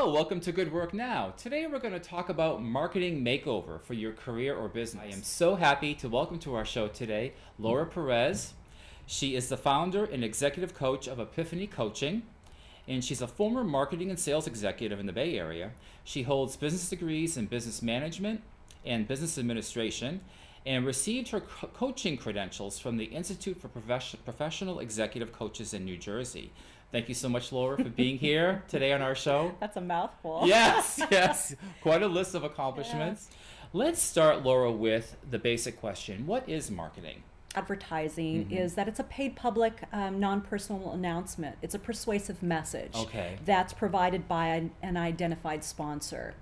Hello, welcome to Good Work Now. Today we're going to talk about marketing makeover for your career or business. I am so happy to welcome to our show today Laura Perez. She is the founder and executive coach of Epiphany Coaching, and she's a former marketing and sales executive in the Bay Area. She holds business degrees in business management and business administration and received her coaching credentials from the Institute for Professional Executive Coaches in New Jersey. Thank you so much, Laura, for being here today on our show. That's a mouthful. Yes, yes. Quite a list of accomplishments. Yes. Let's start, Laura, with the basic question. What is marketing? Advertising is that it's a paid public, non-personal announcement. It's a persuasive message that's provided by an identified sponsor.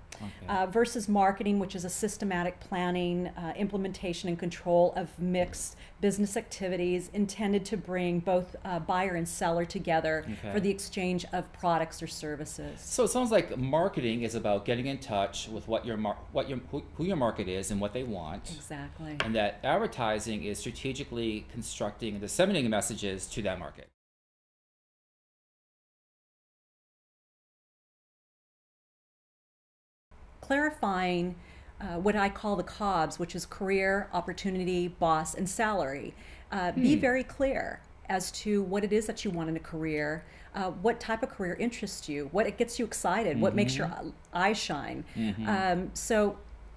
Versus marketing, which is a systematic planning, implementation, and control of mixed business activities intended to bring both buyer and seller together for the exchange of products or services. So it sounds like marketing is about getting in touch with who your market is and what they want. Exactly. And that advertising is strategically constructing and disseminating messages to that market. Clarifying what I call the COBS, which is career, opportunity, boss, and salary. Be very clear as to what it is that you want in a career, what type of career interests you, what it gets you excited, what makes your eyes shine.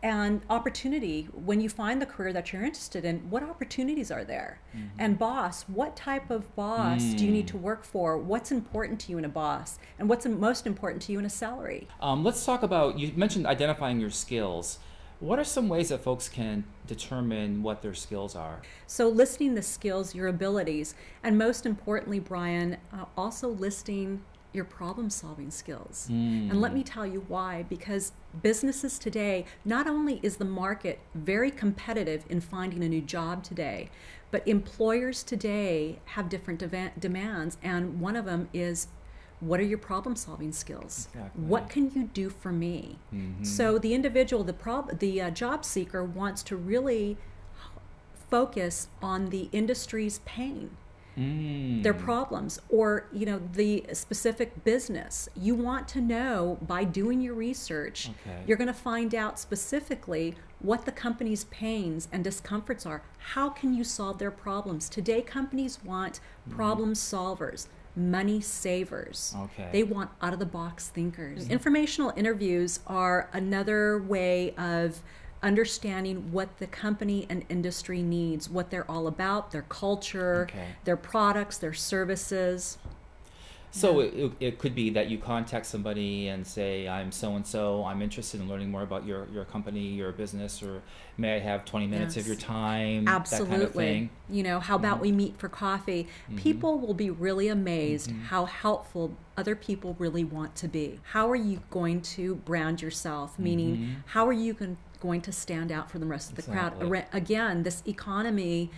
And opportunity, when you find the career that you're interested in, what opportunities are there? And boss, what type of boss do you need to work for? What's important to you in a boss? And what's most important to you in a salary? Let's talk about, you mentioned identifying your skills. What are some ways that folks can determine what their skills are? So listing the skills, your abilities, and most importantly, Brian, also listing your problem-solving skills. And let me tell you why, because businesses today, not only is the market very competitive in finding a new job today, but employers today have different demands, and one of them is, what are your problem-solving skills? Exactly. What can you do for me? So the individual, the job seeker wants to really focus on the industry's pain. Their problems, or the specific business. You want to know, by doing your research, you're going to find out specifically what the company's pains and discomforts are. How can you solve their problems? Today, companies want problem solvers, money savers. They want out-of-the-box thinkers. Informational interviews are another way of understanding what the company and industry needs, what they're all about, their culture, their products, their services. So it could be that you contact somebody and say, I'm so-and-so, I'm interested in learning more about your company, your business, or may I have 20 minutes of your time? Absolutely. That kind of thing. How about we meet for coffee? People will be really amazed how helpful other people really want to be. How are you going to brand yourself? Meaning, how are you going to stand out from the rest of the crowd? Again, this economy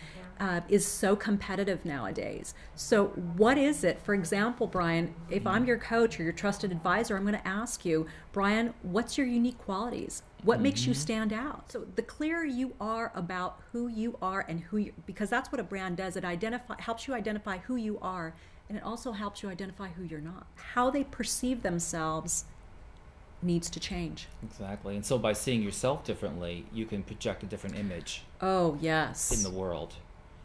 is so competitive nowadays. So what is it? For example, Brian, if I'm your coach or your trusted advisor, I'm going to ask you, Brian, what's your unique qualities? What makes you stand out? So the clearer you are about who you are and because that's what a brand does. It helps you identify who you are, and it also helps you identify who you're not. How they perceive themselves needs to change. Exactly. And so by seeing yourself differently, you can project a different image. Oh, yes. In the world.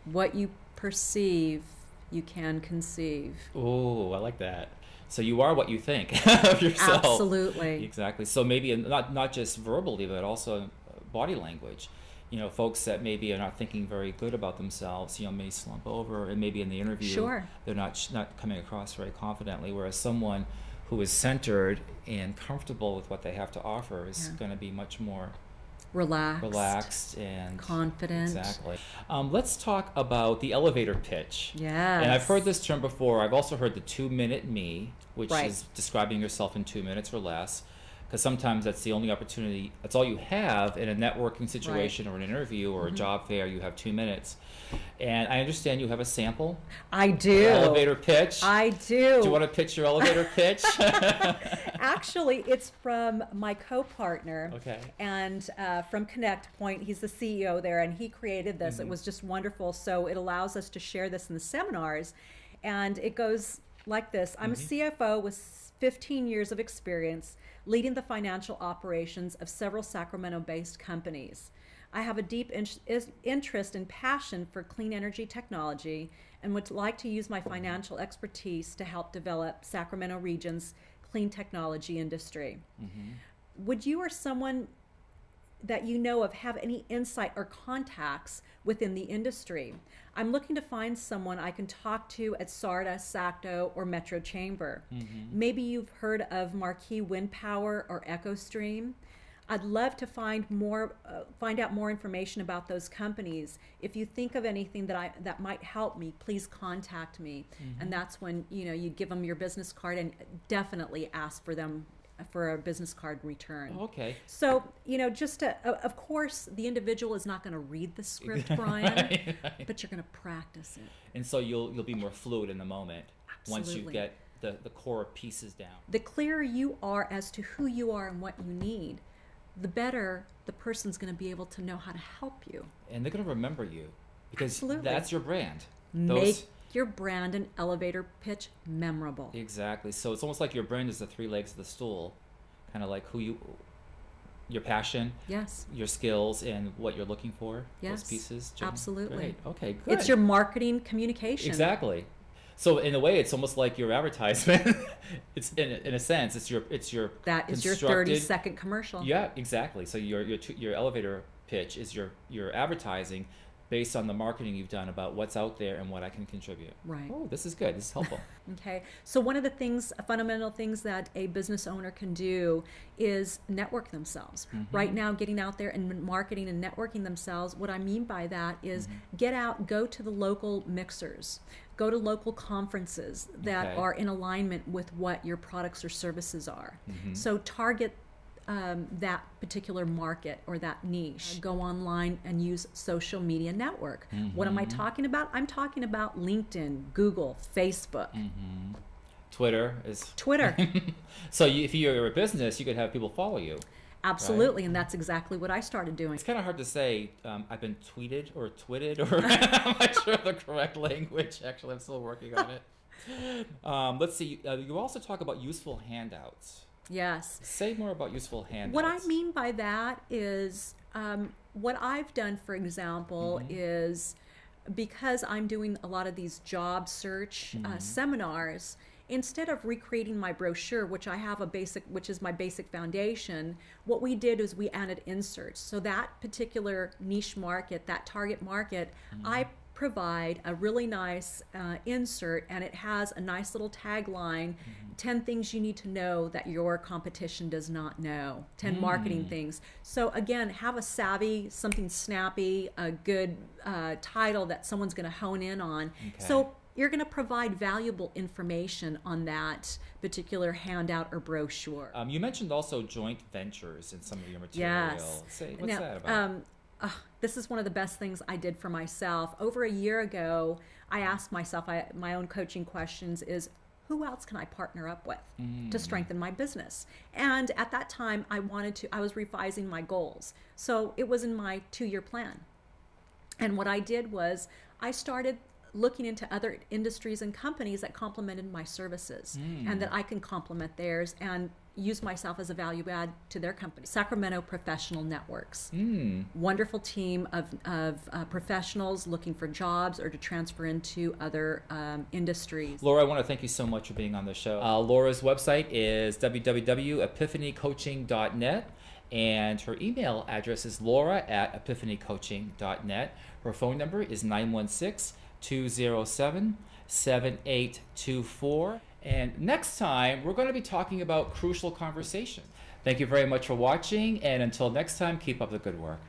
What you perceive, you can conceive. Oh, I like that. So you are what you think of yourself. Absolutely. Exactly. So maybe not just verbally, but also body language. Folks that maybe are not thinking very good about themselves, may slump over, and maybe in the interview, they're not coming across very confidently, whereas someone who is centered and comfortable with what they have to offer is going to be much more relaxed and confident. Exactly. Let's talk about the elevator pitch. Yes. And I've heard this term before. I've also heard the 2-minute me, which is describing yourself in 2 minutes or less. Because sometimes that's the only opportunity, that's all you have in a networking situation or an interview or a job fair. You have 2 minutes. And I understand you have a sample. I do. Elevator pitch. I do. Do you want to pitch your elevator pitch? Actually, it's from my co-partner. Okay. And from Connect Point. He's the CEO there, and he created this. It was just wonderful. So it allows us to share this in the seminars. And it goes like this. I'm a CFO with 15 years of experience leading the financial operations of several Sacramento-based companies. I have a deep interest and passion for clean energy technology and would like to use my financial expertise to help develop Sacramento region's clean technology industry. Would you or someone that you know of have any insight or contacts within the industry? I'm looking to find someone I can talk to at SARTA, SACTO, or Metro Chamber. Maybe you've heard of Marquee Wind Power or EchoStream. I'd love to find out more information about those companies. If you think of anything that might help me, please contact me. And that's when you give them your business card and definitely ask for them for a business card return. Okay. So, just of course, the individual is not going to read the script, Brian, Right. but you're going to practice it. And so you'll be more fluid in the moment once you Absolutely. get the core pieces down. The clearer you are as to who you are and what you need, the better the person's going to be able to know how to help you. And they're going to remember you because Absolutely. that's your brand. Make your brand and elevator pitch memorable. Exactly. So it's almost like your brand is the three legs of the stool, kind of like your passion, Yes. your skills, and what you're looking for. Yes, Those pieces. Jen? absolutely. Great. Okay. Good. It's your marketing communication. Exactly. So in a way, it's almost like your advertisement. It's in a sense, it's your That is your constructed- 30-second commercial. Yeah, exactly. So your elevator pitch is your advertising based on the marketing you've done about what's out there and what I can contribute. Right. Oh, this is good. This is helpful. Okay. So one of the fundamental things that a business owner can do is network themselves. Right now, getting out there and marketing and networking themselves, what I mean by that is get out, go to the local mixers, go to local conferences that Okay. are in alignment with what your products or services are. So target that particular market or that niche. Go online and use social media network. What am I talking about? I'm talking about LinkedIn, Google, Facebook, Twitter is. Twitter. So if you're a business, you could have people follow you. Absolutely, and that's exactly what I started doing. It's kind of hard to say. I've been tweeted or twitted, or I'm not sure of the correct language. Actually, I'm still working on it. Let's see. You also talk about useful handouts. Yes. Say more about useful handouts. What I mean by that is what I've done, for example, is because I'm doing a lot of these job search seminars, instead of recreating my brochure, which is my basic foundation, what we did is we added inserts. So that particular niche market, that target market, I provide a really nice insert, and it has a nice little tagline, 10 things you need to know that your competition does not know, 10 marketing things. So again, have a savvy, something snappy, a good title that someone's going to hone in on. Okay. So you're going to provide valuable information on that particular handout or brochure. You mentioned also joint ventures in some of your material. Yes. Say, what's Now, that about? This is one of the best things I did for myself. Over a year ago, I asked myself, my own coaching questions is, who else can I partner up with to strengthen my business? And at that time, I was revising my goals. So it was in my 2-year plan. And what I did was I started looking into other industries and companies that complemented my services and that I can complement theirs and use myself as a value add to their company. Sacramento Professional Networks. Wonderful team of professionals looking for jobs or to transfer into other industries. Laura, I want to thank you so much for being on the show. Laura's website is www.epiphanycoaching.net. And her email address is laura@epiphanycoaching.net. Her phone number is 916-207-7824. And next time, we're going to be talking about crucial conversation. Thank you very much for watching, and until next time, keep up the good work.